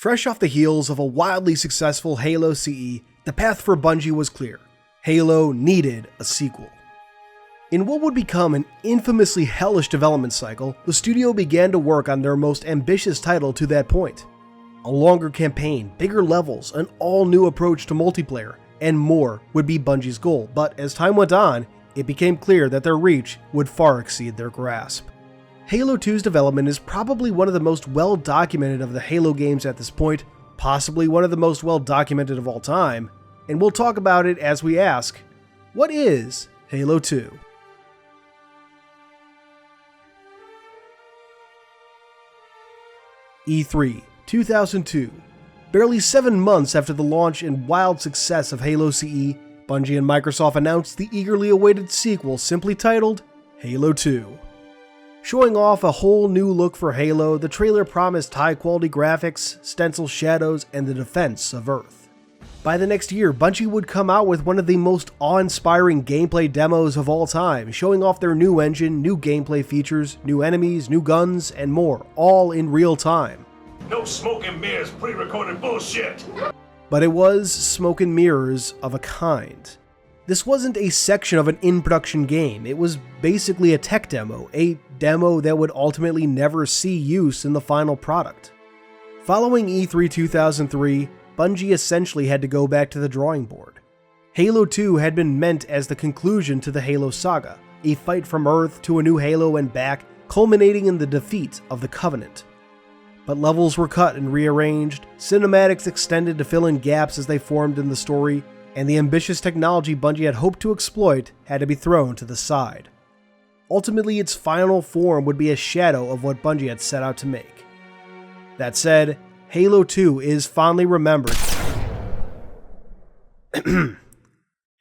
Fresh off the heels of a wildly successful Halo CE, the path for Bungie was clear. Halo needed a sequel. In what would become an infamously hellish development cycle, the studio began to work on their most ambitious title to that point. A longer campaign, bigger levels, an all-new approach to multiplayer, and more would be Bungie's goal, but as time went on, it became clear that their reach would far exceed their grasp. Halo 2's development is probably one of the most well-documented of the Halo games at this point, possibly one of the most well-documented of all time, and we'll talk about it as we ask, what is Halo 2? E3, 2002. Barely 7 months after the launch and wild success of Halo CE, Bungie and Microsoft announced the eagerly awaited sequel simply titled Halo 2. Showing off a whole new look for Halo, the trailer promised high-quality graphics, stencil shadows, and the defense of Earth. By the next year, Bungie would come out with one of the most awe-inspiring gameplay demos of all time, showing off their new engine, new gameplay features, new enemies, new guns, and more, all in real time. No smoke and mirrors pre-recorded bullshit! But it was smoke and mirrors of a kind. This wasn't a section of an in-production game, it was basically a tech demo, a demo that would ultimately never see use in the final product. Following E3 2003, Bungie essentially had to go back to the drawing board. Halo 2 had been meant as the conclusion to the Halo saga, a fight from Earth to a new Halo and back, culminating in the defeat of the Covenant. But levels were cut and rearranged, cinematics extended to fill in gaps as they formed in the story, and the ambitious technology Bungie had hoped to exploit had to be thrown to the side. Ultimately, its final form would be a shadow of what Bungie had set out to make. That said, Halo 2 is fondly remembered.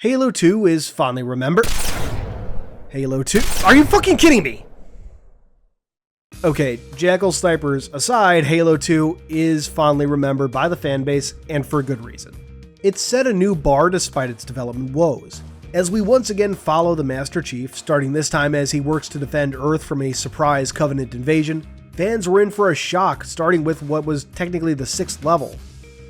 Halo 2 is fondly remembered. Halo 2? Are you fucking kidding me? Okay, Jackal Snipers aside, Halo 2 is fondly remembered by the fanbase, and for good reason. It set a new bar despite its development woes. As we once again follow the Master Chief, starting this time as he works to defend Earth from a surprise Covenant invasion, fans were in for a shock, starting with what was technically the 6th level.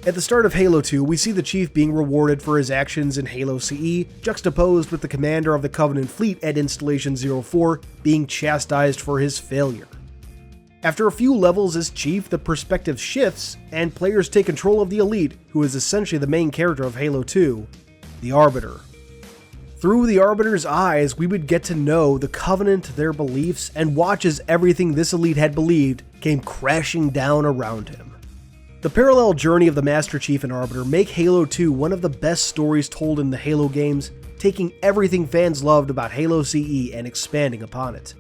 At the start of Halo 2, we see the Chief being rewarded for his actions in Halo CE, juxtaposed with the commander of the Covenant fleet at Installation 04 being chastised for his failure. After a few levels as Chief, the perspective shifts, and players take control of the Elite, who is essentially the main character of Halo 2, the Arbiter. Through the Arbiter's eyes, we would get to know the Covenant, their beliefs, and watch as everything this Elite had believed came crashing down around him. The parallel journey of the Master Chief and Arbiter make Halo 2 one of the best stories told in the Halo games, taking everything fans loved about Halo CE and expanding upon it.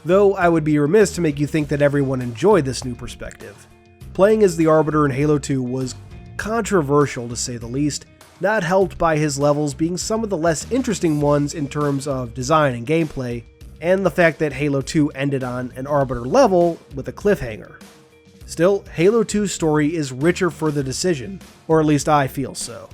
Though I would be remiss to make you think that everyone enjoyed this new perspective. Playing as the Arbiter in Halo 2 was controversial to say the least, not helped by his levels being some of the less interesting ones in terms of design and gameplay, and the fact that Halo 2 ended on an Arbiter level with a cliffhanger. Still, Halo 2's story is richer for the decision, or at least I feel so.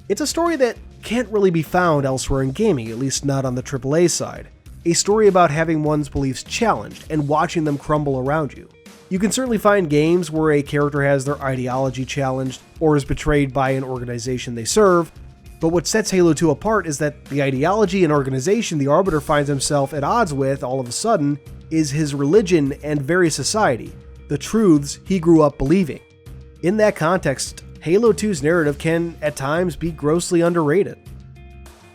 It's a story that can't really be found elsewhere in gaming, at least not on the AAA side. A story about having one's beliefs challenged and watching them crumble around you. You can certainly find games where a character has their ideology challenged or is betrayed by an organization they serve, but what sets Halo 2 apart is that the ideology and organization the Arbiter finds himself at odds with all of a sudden is his religion and very society, the truths he grew up believing. In that context, Halo 2's narrative can at times be grossly underrated.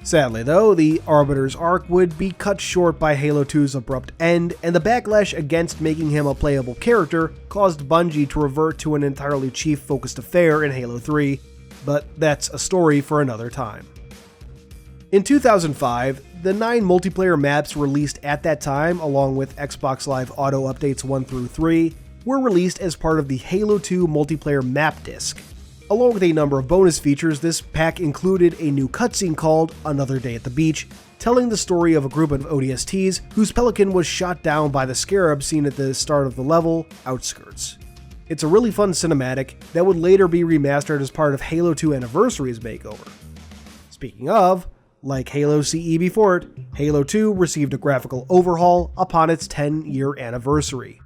Sadly though, the Arbiter's arc would be cut short by Halo 2's abrupt end, and the backlash against making him a playable character caused Bungie to revert to an entirely Chief-focused affair in Halo 3, but that's a story for another time. In 2005, the 9 multiplayer maps released at that time, along with Xbox Live Auto Updates 1 through 3, were released as part of the Halo 2 multiplayer map disc. Along with a number of bonus features, this pack included a new cutscene called Another Day at the Beach, telling the story of a group of ODSTs whose Pelican was shot down by the Scarab seen at the start of the level, Outskirts. It's a really fun cinematic that would later be remastered as part of Halo 2 Anniversary's makeover. Speaking of, like Halo CE before it, Halo 2 received a graphical overhaul upon its 10-year anniversary.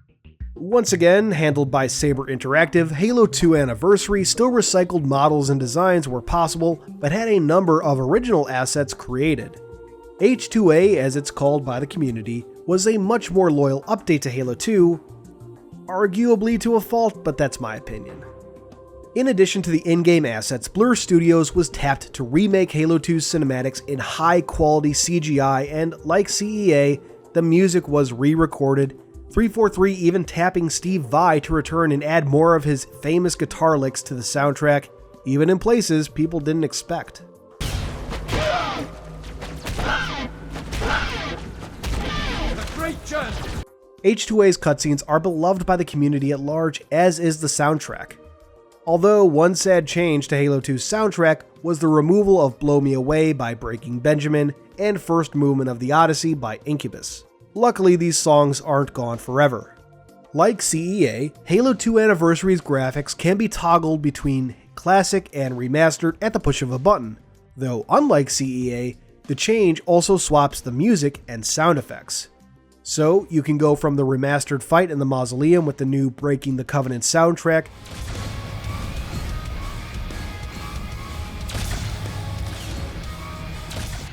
Once again, handled by Saber Interactive, Halo 2 Anniversary still recycled models and designs where possible, but had a number of original assets created. H2A, as it's called by the community, was a much more loyal update to Halo 2, arguably to a fault, but that's my opinion. In addition to the in-game assets, Blur Studios was tapped to remake Halo 2's cinematics in high-quality CGI, and like CEA, the music was re-recorded, 343 even tapping Steve Vai to return and add more of his famous guitar licks to the soundtrack, even in places people didn't expect. H2A's cutscenes are beloved by the community at large, as is the soundtrack. Although one sad change to Halo 2's soundtrack was the removal of Blow Me Away by Breaking Benjamin and First Movement of the Odyssey by Incubus. Luckily, these songs aren't gone forever. Like CEA, Halo 2 Anniversary's graphics can be toggled between classic and remastered at the push of a button, though unlike CEA, the change also swaps the music and sound effects. So you can go from the remastered fight in the Mausoleum with the new Breaking the Covenant soundtrack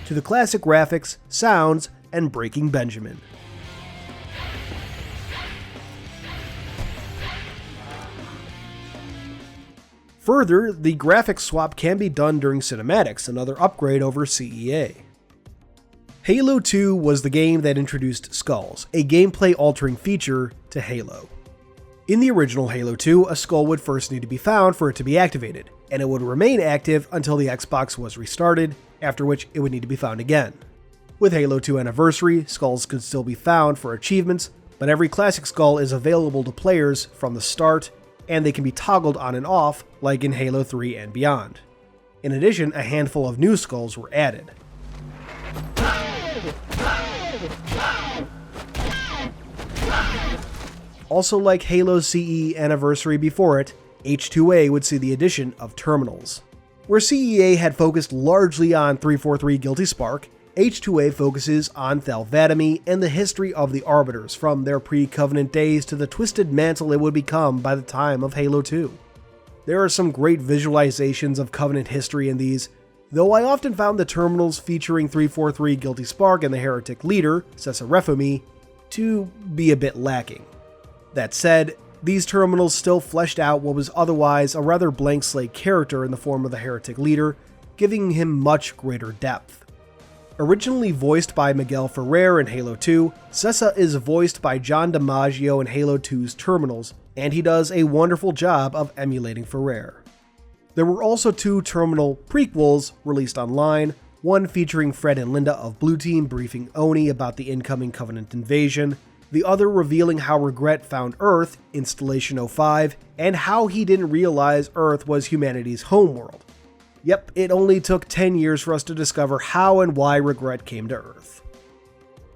to the classic graphics, sounds, and Breaking Benjamin. Further, the graphics swap can be done during cinematics, another upgrade over CEA. Halo 2 was the game that introduced skulls, a gameplay-altering feature to Halo. In the original Halo 2, a skull would first need to be found for it to be activated, and it would remain active until the Xbox was restarted, after which it would need to be found again. With Halo 2 Anniversary, skulls could still be found for achievements, but every classic skull is available to players from the start, and they can be toggled on and off like in Halo 3 and beyond. In addition, a handful of new skulls were added. Also like Halo CE Anniversary before it, H2A would see the addition of terminals. Where CEA had focused largely on 343 Guilty Spark, H2A focuses on Thalvadami and the history of the Arbiters from their pre-Covenant days to the twisted mantle it would become by the time of Halo 2. There are some great visualizations of Covenant history in these, though I often found the terminals featuring 343 Guilty Spark and the Heretic leader, Sessa Refumi, to be a bit lacking. That said, these terminals still fleshed out what was otherwise a rather blank slate character in the form of the Heretic leader, giving him much greater depth. Originally voiced by Miguel Ferrer in Halo 2, Sessa is voiced by John DiMaggio in Halo 2's terminals, and he does a wonderful job of emulating Ferrer. There were also 2 terminal prequels released online, one featuring Fred and Linda of Blue Team briefing Oni about the incoming Covenant invasion, the other revealing how Regret found Earth, Installation 05, and how he didn't realize Earth was humanity's homeworld. Yep, it only took 10 years for us to discover how and why Regret came to Earth.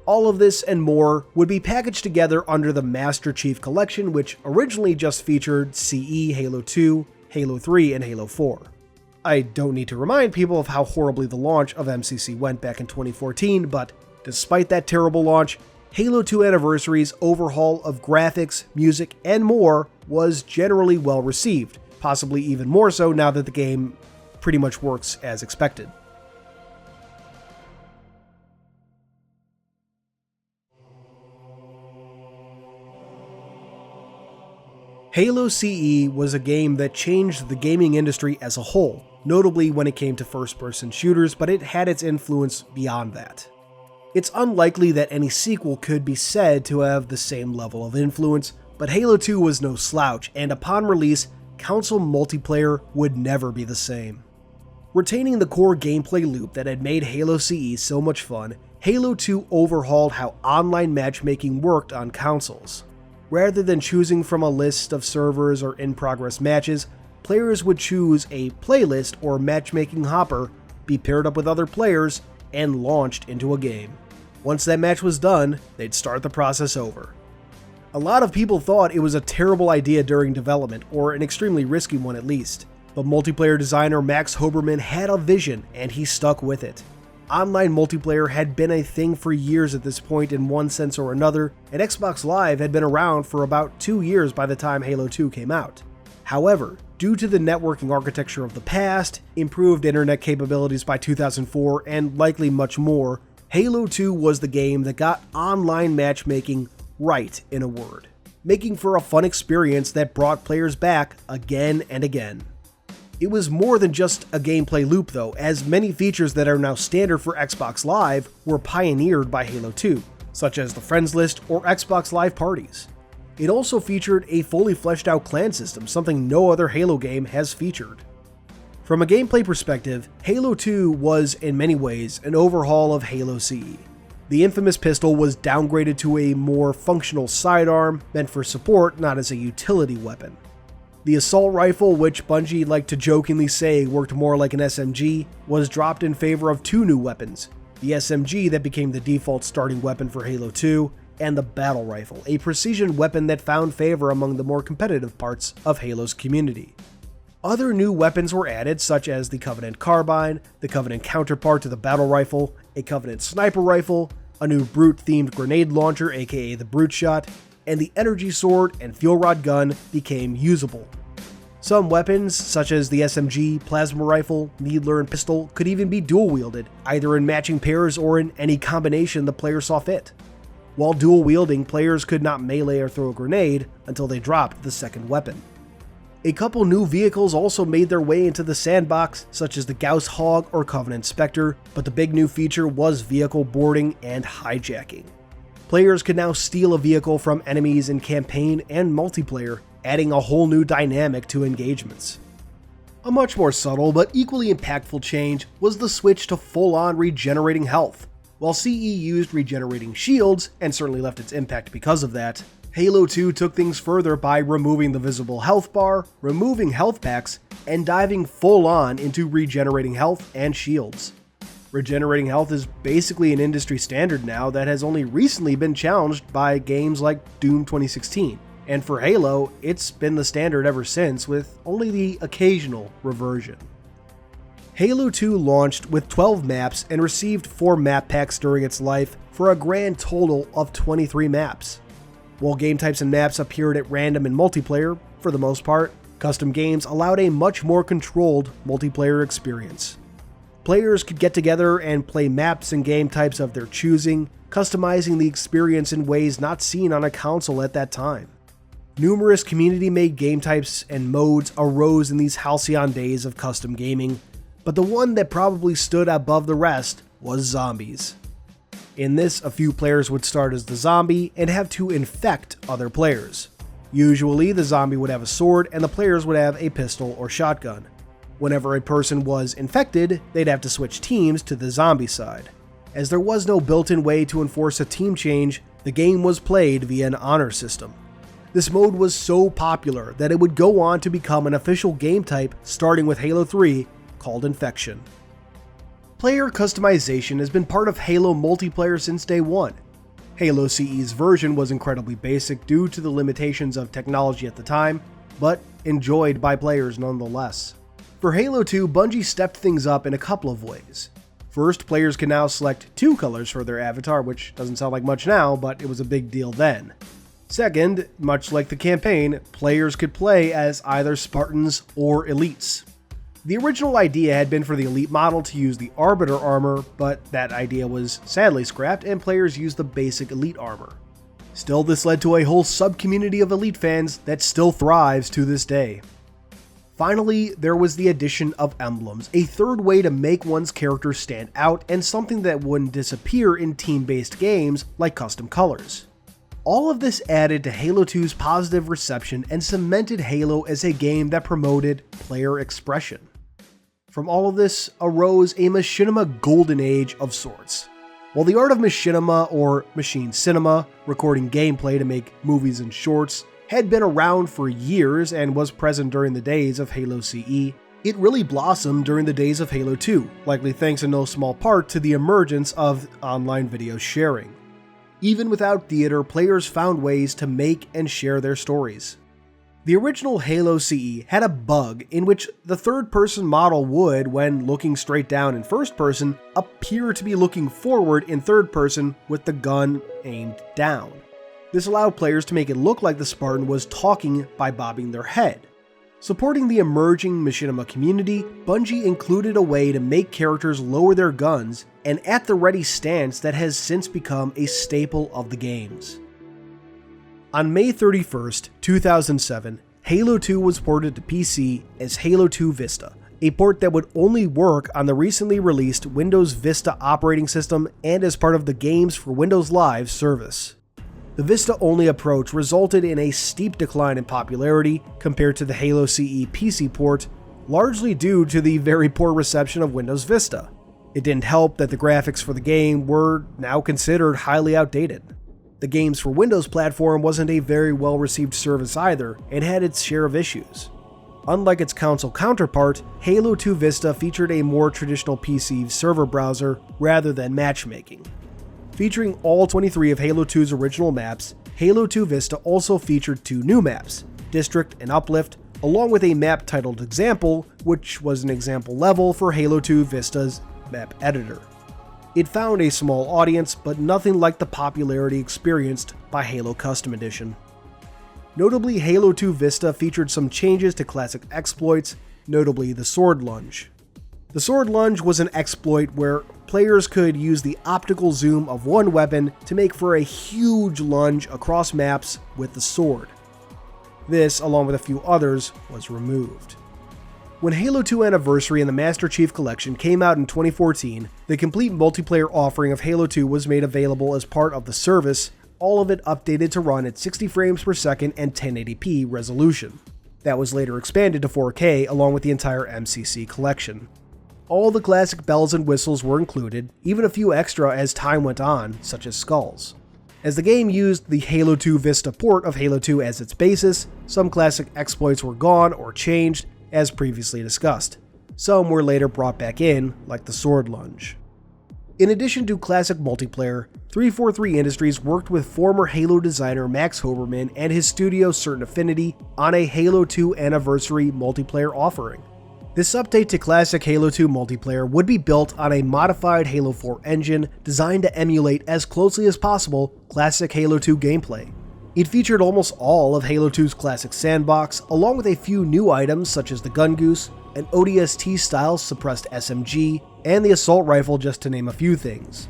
All of this and more would be packaged together under the Master Chief Collection, which originally just featured CE, Halo 2, Halo 3, and Halo 4. I don't need to remind people of how horribly the launch of MCC went back in 2014, but despite that terrible launch, Halo 2 Anniversary's overhaul of graphics, music, and more was generally well received, possibly even more so now that the game pretty much works as expected. Halo CE was a game that changed the gaming industry as a whole, notably when it came to first-person shooters, but it had its influence beyond that. It's unlikely that any sequel could be said to have the same level of influence, but Halo 2 was no slouch, and upon release, console multiplayer would never be the same. Retaining the core gameplay loop that had made Halo CE so much fun, Halo 2 overhauled how online matchmaking worked on consoles. Rather than choosing from a list of servers or in-progress matches, players would choose a playlist or matchmaking hopper, be paired up with other players, and launched into a game. Once that match was done, they'd start the process over. A lot of people thought it was a terrible idea during development, or an extremely risky one at least, but multiplayer designer Max Hoberman had a vision and he stuck with it. Online multiplayer had been a thing for years at this point in one sense or another, and Xbox Live had been around for about 2 years by the time Halo 2 came out. However, due to the networking architecture of the past, improved internet capabilities by 2004, and likely much more, Halo 2 was the game that got online matchmaking right, in a word, making for a fun experience that brought players back again and again. It was more than just a gameplay loop though, as many features that are now standard for Xbox Live were pioneered by Halo 2, such as the friends list or Xbox Live parties. It also featured a fully fleshed out clan system, something no other Halo game has featured. From a gameplay perspective, Halo 2 was in many ways an overhaul of Halo CE. The infamous pistol was downgraded to a more functional sidearm, meant for support, not as a utility weapon. The assault rifle, which Bungie liked to jokingly say worked more like an SMG, was dropped in favor of 2 new weapons: the SMG that became the default starting weapon for Halo 2, and the battle rifle, a precision weapon that found favor among the more competitive parts of Halo's community. Other new weapons were added, such as the Covenant Carbine, the Covenant counterpart to the battle rifle, a Covenant sniper rifle, a new Brute-themed grenade launcher aka the Brute Shot, and the energy sword and fuel rod gun became usable. Some weapons, such as the SMG, plasma rifle, needler, and pistol, could even be dual-wielded, either in matching pairs or in any combination the player saw fit. While dual-wielding, players could not melee or throw a grenade until they dropped the second weapon. A couple new vehicles also made their way into the sandbox, such as the Gauss Hog or Covenant Spectre, but the big new feature was vehicle boarding and hijacking. Players could now steal a vehicle from enemies in campaign and multiplayer, adding a whole new dynamic to engagements. A much more subtle but equally impactful change was the switch to full-on regenerating health. While CE used regenerating shields, and certainly left its impact because of that, Halo 2 took things further by removing the visible health bar, removing health packs, and diving full-on into regenerating health and shields. Regenerating health is basically an industry standard now that has only recently been challenged by games like Doom 2016, and for Halo, it's been the standard ever since, with only the occasional reversion. Halo 2 launched with 12 maps and received 4 map packs during its life for a grand total of 23 maps. While game types and maps appeared at random in multiplayer, for the most part, custom games allowed a much more controlled multiplayer experience. Players could get together and play maps and game types of their choosing, customizing the experience in ways not seen on a console at that time. Numerous community-made game types and modes arose in these halcyon days of custom gaming, but the one that probably stood above the rest was zombies. In this, a few players would start as the zombie and have to infect other players. Usually, the zombie would have a sword and the players would have a pistol or shotgun. Whenever a person was infected, they'd have to switch teams to the zombie side. As there was no built-in way to enforce a team change, the game was played via an honor system. This mode was so popular that it would go on to become an official game type starting with Halo 3, called Infection. Player customization has been part of Halo multiplayer since day one. Halo CE's version was incredibly basic due to the limitations of technology at the time, but enjoyed by players nonetheless. For Halo 2, Bungie stepped things up in a couple of ways. First, players can now select 2 colors for their avatar, which doesn't sound like much now, but it was a big deal then. Second, much like the campaign, players could play as either Spartans or Elites. The original idea had been for the Elite model to use the Arbiter armor, but that idea was sadly scrapped and players used the basic Elite armor. Still, this led to a whole sub-community of Elite fans that still thrives to this day. Finally, there was the addition of emblems, a third way to make one's character stand out and something that wouldn't disappear in team-based games like custom colors. All of this added to Halo 2's positive reception and cemented Halo as a game that promoted player expression. From all of this arose a Machinima golden age of sorts. While the art of Machinima, or machine cinema, recording gameplay to make movies and shorts, had been around for years and was present during the days of Halo CE, it really blossomed during the days of Halo 2, likely thanks in no small part to the emergence of online video sharing. Even without theater, players found ways to make and share their stories. The original Halo CE had a bug in which the third-person model would, when looking straight down in first person, appear to be looking forward in third person with the gun aimed down. This allowed players to make it look like the Spartan was talking by bobbing their head. Supporting the emerging Machinima community, Bungie included a way to make characters lower their guns, an at-the-ready stance that has since become a staple of the games. On May 31st, 2007, Halo 2 was ported to PC as Halo 2 Vista, a port that would only work on the recently released Windows Vista operating system and as part of the Games for Windows Live service. The Vista-only approach resulted in a steep decline in popularity compared to the Halo CE PC port, largely due to the very poor reception of Windows Vista. It didn't help that the graphics for the game were now considered highly outdated. The Games for Windows platform wasn't a very well-received service either, and had its share of issues. Unlike its console counterpart, Halo 2 Vista featured a more traditional PC server browser rather than matchmaking. Featuring all 23 of Halo 2's original maps, Halo 2 Vista also featured 2 new maps, District and Uplift, along with a map titled Example, which was an example level for Halo 2 Vista's map editor. It found a small audience, but nothing like the popularity experienced by Halo Custom Edition. Notably, Halo 2 Vista featured some changes to classic exploits, notably the Sword Lunge. The Sword Lunge was an exploit where players could use the optical zoom of one weapon to make for a huge lunge across maps with the sword. This, along with a few others, was removed. When Halo 2 Anniversary and the Master Chief Collection came out in 2014, the complete multiplayer offering of Halo 2 was made available as part of the service, all of it updated to run at 60 frames per second and 1080p resolution. That was later expanded to 4K along with the entire MCC collection. All the classic bells and whistles were included, even a few extra as time went on, such as skulls. As the game used the Halo 2 Vista port of Halo 2 as its basis, some classic exploits were gone or changed, as previously discussed. Some were later brought back in, like the Sword Lunge. In addition to classic multiplayer, 343 Industries worked with former Halo designer Max Hoberman and his studio Certain Affinity on a Halo 2 Anniversary multiplayer offering. This update to classic Halo 2 multiplayer would be built on a modified Halo 4 engine designed to emulate as closely as possible classic Halo 2 gameplay. It featured almost all of Halo 2's classic sandbox, along with a few new items such as the Gun Goose, an ODST-style suppressed SMG, and the assault rifle, just to name a few things.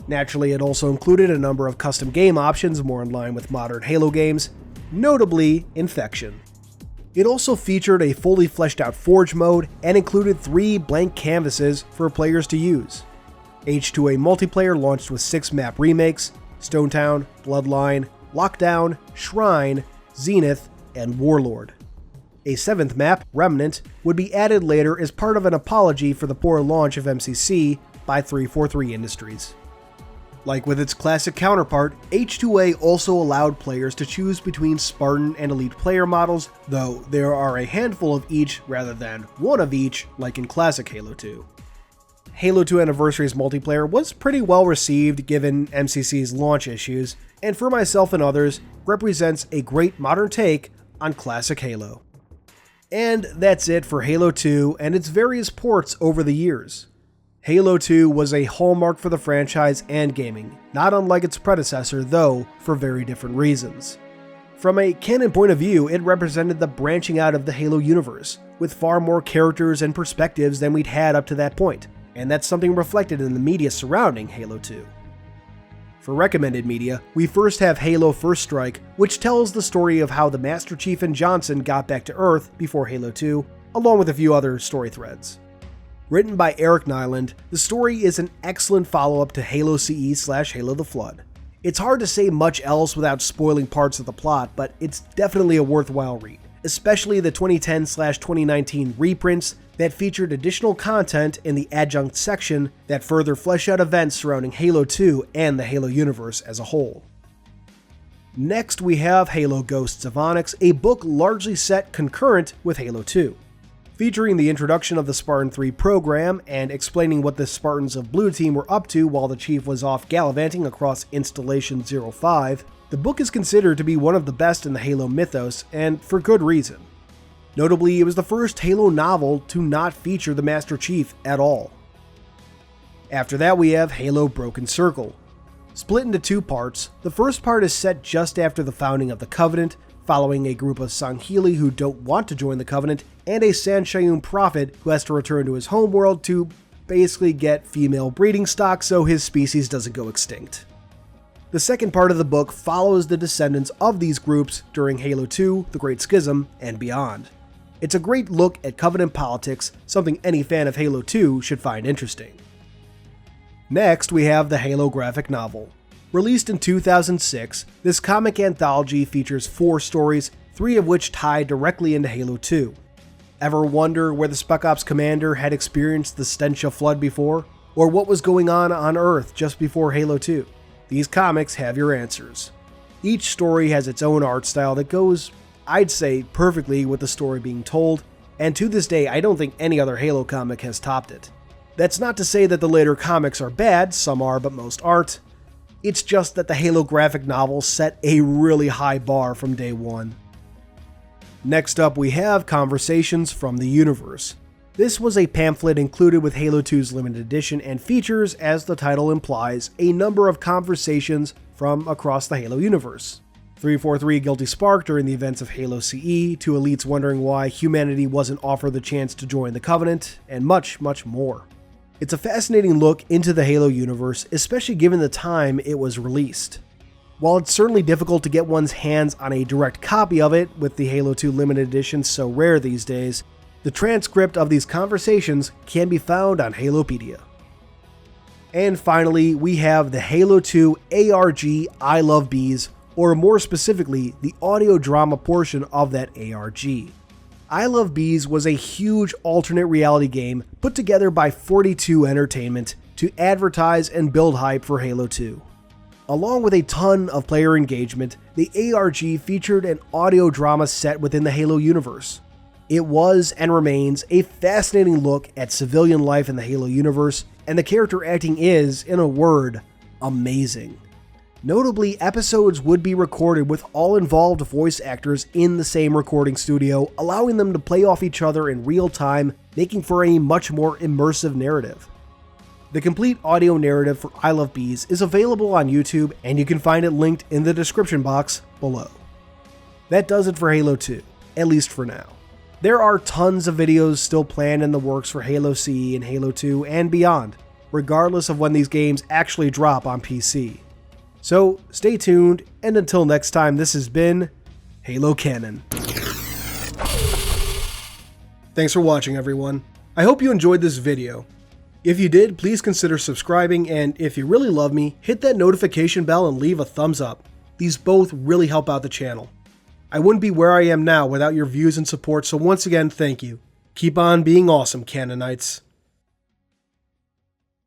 Naturally, it also included a number of custom game options more in line with modern Halo games, notably Infection. It also featured a fully fleshed out Forge mode and included 3 blank canvases for players to use. H2A multiplayer launched with 6 map remakes: Stonetown, Bloodline, Lockdown, Shrine, Zenith, and Warlord. A 7th map, Remnant, would be added later as part of an apology for the poor launch of MCC by 343 Industries. Like with its classic counterpart, H2A also allowed players to choose between Spartan and Elite player models, though there are a handful of each rather than one of each, like in classic Halo 2. Halo 2 Anniversary's multiplayer was pretty well received given MCC's launch issues, and for myself and others, represents a great modern take on classic Halo. And that's it for Halo 2 and its various ports over the years. Halo 2 was a hallmark for the franchise and gaming, not unlike its predecessor though, for very different reasons. From a canon point of view, it represented the branching out of the Halo universe, with far more characters and perspectives than we'd had up to that point, and that's something reflected in the media surrounding Halo 2. For recommended media, we first have Halo First Strike, which tells the story of how the Master Chief and Johnson got back to Earth before Halo 2, along with a few other story threads. Written by Eric Nyland, the story is an excellent follow-up to Halo CE/Halo the Flood. It's hard to say much else without spoiling parts of the plot, but it's definitely a worthwhile read, especially the 2010/2019 reprints that featured additional content in the adjunct section that further flesh out events surrounding Halo 2 and the Halo universe as a whole. Next, we have Halo Ghosts of Onyx, a book largely set concurrent with Halo 2. Featuring the introduction of the Spartan 3 program and explaining what the Spartans of Blue Team were up to while the Chief was off gallivanting across Installation 05, The book is considered to be one of the best in the Halo mythos, and for good reason. Notably, it was the first Halo novel to not feature the Master Chief at all. After that, we have Halo Broken Circle. Split into two parts, the first part is set just after the founding of the Covenant, following a group of Sangheili who don't want to join the Covenant, and a Sanshayun prophet who has to return to his homeworld to basically get female breeding stock so his species doesn't go extinct. The second part of the book follows the descendants of these groups during Halo 2, The Great Schism, and beyond. It's a great look at Covenant politics, something any fan of Halo 2 should find interesting. Next, we have the Halo graphic novel. Released in 2006, this comic anthology features 4 stories, 3 of which tie directly into Halo 2. Ever wonder where the Spec Ops commander had experienced the stench of flood before? Or what was going on Earth just before Halo 2? These comics have your answers. Each story has its own art style that goes, I'd say, perfectly with the story being told, and to this day I don't think any other Halo comic has topped it. That's not to say that the later comics are bad, some are but most aren't. It's just that the Halo graphic novel set a really high bar from day one. Next up, we have Conversations from the Universe. This was a pamphlet included with Halo 2's limited edition and features, as the title implies, a number of conversations from across the Halo universe. 343 Guilty Spark during the events of Halo CE, to elites wondering why humanity wasn't offered the chance to join the Covenant, and much, much more. It's a fascinating look into the Halo universe, especially given the time it was released. While it's certainly difficult to get one's hands on a direct copy of it, with the Halo 2 limited edition so rare these days, the transcript of these conversations can be found on Halopedia. And finally, we have the Halo 2 ARG I Love Bees, or more specifically, the audio drama portion of that ARG. I Love Bees was a huge alternate reality game put together by 42 Entertainment to advertise and build hype for Halo 2. Along with a ton of player engagement, the ARG featured an audio drama set within the Halo universe. It was and remains a fascinating look at civilian life in the Halo universe, and the character acting is, in a word, amazing. Notably, episodes would be recorded with all involved voice actors in the same recording studio, allowing them to play off each other in real time, making for a much more immersive narrative. The complete audio narrative for I Love Bees is available on YouTube, and you can find it linked in the description box below. That does it for Halo 2, at least for now. There are tons of videos still planned in the works for Halo CE and Halo 2 and beyond, regardless of when these games actually drop on PC. So stay tuned, and until next time, this has been Halo Canon. Thanks for watching, everyone. I hope you enjoyed this video. If you did, please consider subscribing, and if you really love me, hit that notification bell and leave a thumbs up. These both really help out the channel. I wouldn't be where I am now without your views and support, so once again, thank you. Keep on being awesome, Canonites.